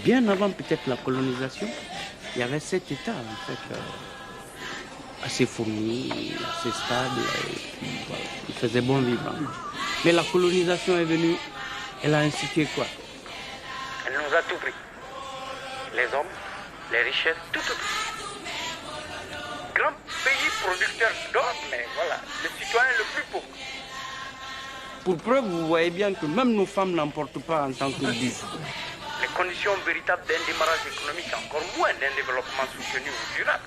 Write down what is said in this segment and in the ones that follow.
bien avant peut-être la colonisation, il y avait cet état en fait assez fourni, assez stable, et puis voilà, il faisait bon vivre. Mais la colonisation est venue, elle a institué quoi? Elle nous a tout pris. Les hommes, les richesses, tout. Grand pays producteur d'or, mais voilà, le citoyen le plus pauvre. Pour preuve, vous voyez bien que même nos femmes n'emportent pas en tant que but. Les conditions véritables d'un démarrage économique, encore moins d'un développement soutenu ou durable,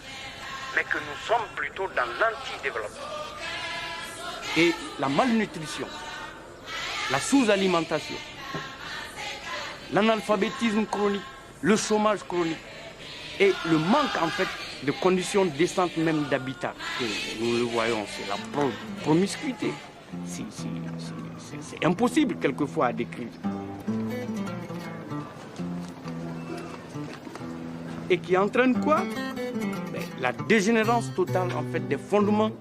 mais que nous sommes plutôt dans l'anti-développement. Et la malnutrition, la sous-alimentation, l'analphabétisme chronique, le chômage chronique et le manque en fait de conditions décentes même d'habitat. Nous le voyons, c'est la promiscuité. C'est impossible quelquefois à décrire. Et qui entraîne quoi? La dégénérance totale en fait des fondements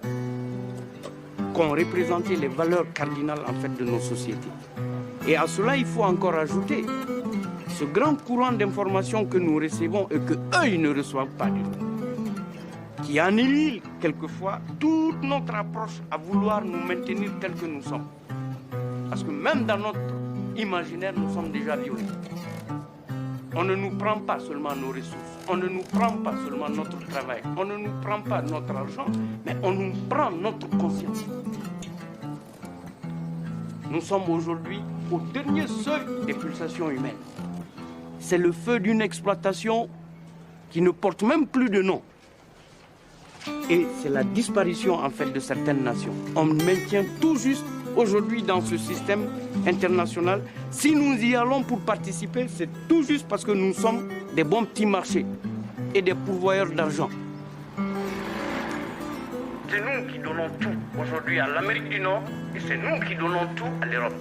qu'ont représenté les valeurs cardinales en fait de nos sociétés. Et à cela, il faut encore ajouter ce grand courant d'informations que nous recevons et que eux, ils ne reçoivent pas du tout, qui annihile quelquefois toute notre approche à vouloir nous maintenir tels que nous sommes. Parce que même dans notre imaginaire, nous sommes déjà violés. On ne nous prend pas seulement nos ressources, on ne nous prend pas seulement notre travail, on ne nous prend pas notre argent, mais on nous prend notre conscience. Nous sommes aujourd'hui au dernier seuil des pulsations humaines. C'est le feu d'une exploitation qui ne porte même plus de nom. Et c'est la disparition en fait de certaines nations. On maintient tout juste aujourd'hui dans ce système international. Si nous y allons pour participer, c'est tout juste parce que nous sommes des bons petits marchés et des pourvoyeurs d'argent. C'est nous qui donnons tout aujourd'hui à l'Amérique du Nord et c'est nous qui donnons tout à l'Europe.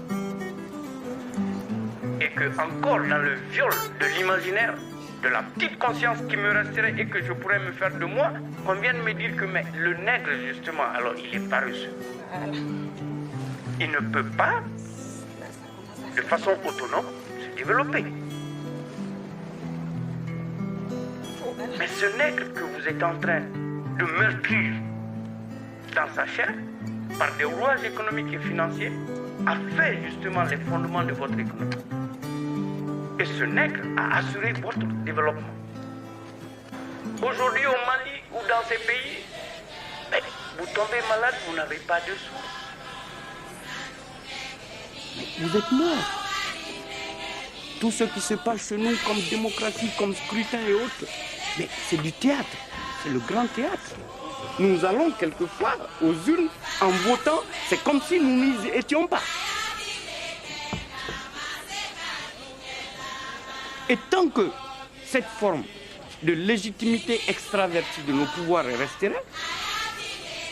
Et que encore dans le viol de l'imaginaire, de la petite conscience qui me resterait et que je pourrais me faire de moi, on vient de me dire que mais, le nègre justement, alors il est paresseux. Il ne peut pas, de façon autonome, se développer. Mais ce nègre que vous êtes en train de meurtrir dans sa chair, par des rouages économiques et financiers, a fait justement les fondements de votre économie. Et ce nègre a assuré votre développement. Aujourd'hui au Mali ou dans ces pays, vous tombez malade, vous n'avez pas de sous. Vous êtes morts. Tout ce qui se passe chez nous comme démocratie, comme scrutin et autres, mais c'est du théâtre, c'est le grand théâtre. Nous allons quelquefois aux urnes en votant, c'est comme si nous n'y étions pas. Et tant que cette forme de légitimité extravertie de nos pouvoirs resterait,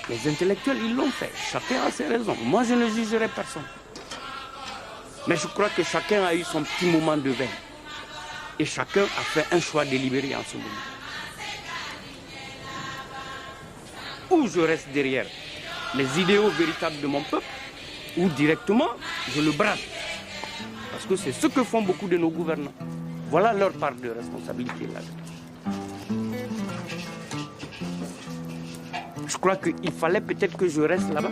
les intellectuels, ils l'ont fait. Chacun a ses raisons. Moi, je ne jugerai personne. Mais je crois que chacun a eu son petit moment de veille. Et chacun a fait un choix délibéré en ce moment. Ou je reste derrière les idéaux véritables de mon peuple, ou directement, je le brade. Parce que c'est ce que font beaucoup de nos gouvernants. Voilà leur part de responsabilité là-dedans. Je crois qu'il fallait peut-être que je reste là-bas.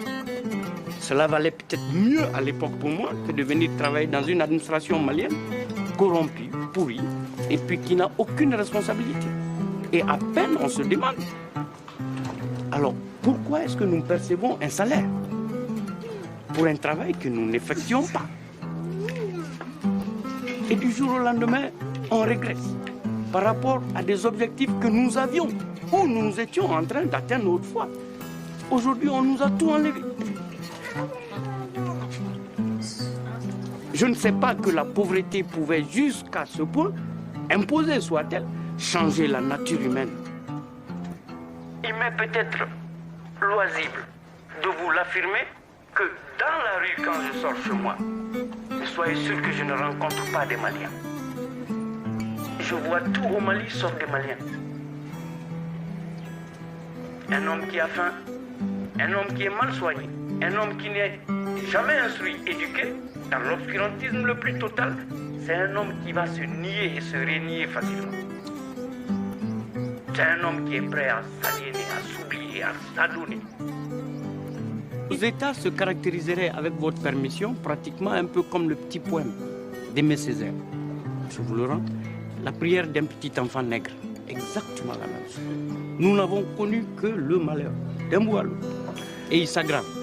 Cela valait peut-être mieux à l'époque pour moi que de venir travailler dans une administration malienne corrompue, pourrie, et puis qui n'a aucune responsabilité. Et à peine on se demande, alors pourquoi est-ce que nous percevons un salaire pour un travail que nous n'effectuons pas? Et du jour au lendemain, on régresse par rapport à des objectifs que nous avions, où nous étions en train d'atteindre autrefois. Aujourd'hui, on nous a tout enlevé. Je ne sais pas que la pauvreté pouvait jusqu'à ce point, imposer soit-elle, changer la nature humaine. Il m'est peut-être loisible de vous l'affirmer que dans la rue, quand je sors chez moi, soyez sûr que je ne rencontre pas des Maliens. Je vois tout au Mali sauf des Maliens. Un homme qui a faim, un homme qui est mal soigné, un homme qui n'est jamais instruit, éduqué, dans l'obscurantisme le plus total, c'est un homme qui va se nier et se renier facilement. C'est un homme qui est prêt à s'aliéner, à s'oublier, à s'adonner. Nos États se caractériseraient, avec votre permission, pratiquement un peu comme le petit poème d'Aimé Césaire. Je vous le rends. La prière d'un petit enfant nègre. Exactement la même chose. Nous n'avons connu que le malheur, d'un bout à l'autre. Et il s'aggrave.